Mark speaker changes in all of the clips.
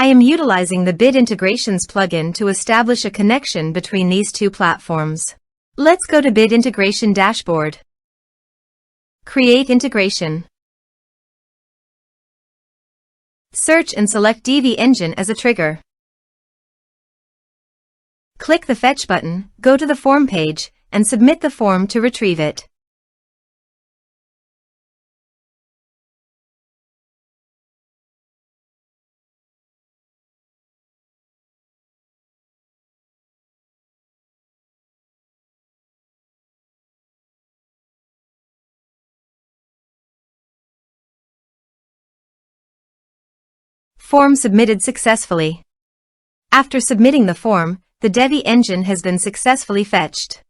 Speaker 1: I am utilizing the Bit Integrations plugin to establish a connection between these two platforms. Let's go to Bit Integration Dashboard. Create integration. Search and select Divi Engine as a trigger. Click the Fetch button, go to the form page, and submit the form to retrieve it. Form submitted successfully. After submitting the form, the Divi engine has been successfully fetched.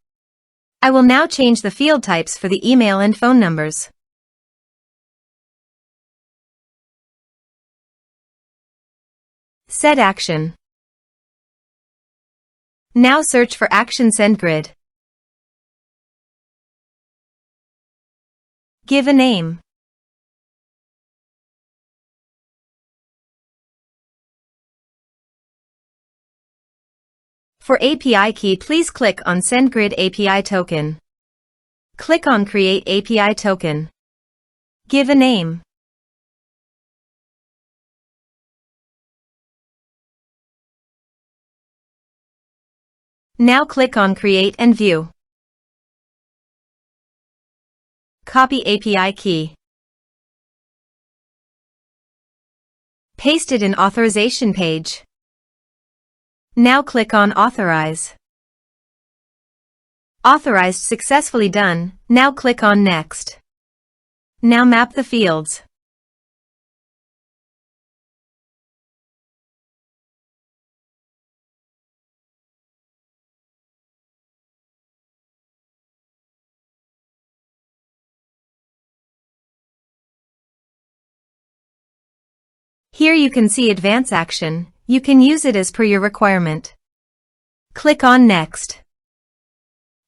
Speaker 1: I will now change the field types for the email and phone numbers. Set action. Now search for action SendGrid. Give a name. For API key, please click on SendGrid API token. Click on Create API token. Give a name. Now click on Create and View. Copy API key. Paste it in authorization page. Now click on Authorize. Authorized successfully done. Now click on Next. Now map the fields. Here you can see Advance Action. You can use it as per your requirement. Click on Next.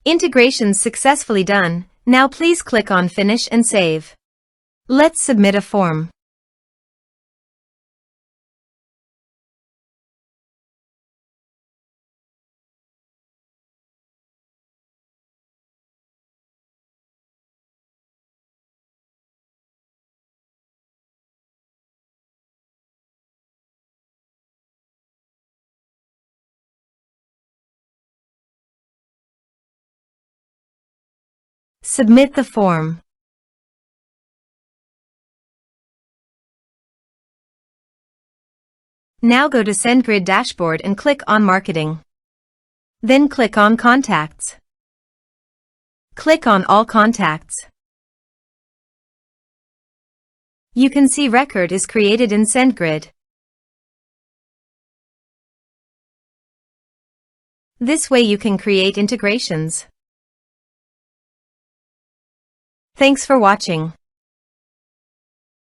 Speaker 1: Integrations successfully done. Now please click on Finish and Save. Let's submit a form. Submit the form. Now go to SendGrid dashboard and click on Marketing. Then click on Contacts. Click on All Contacts. You can see record is created in SendGrid. This way you can create integrations. Thanks for watching.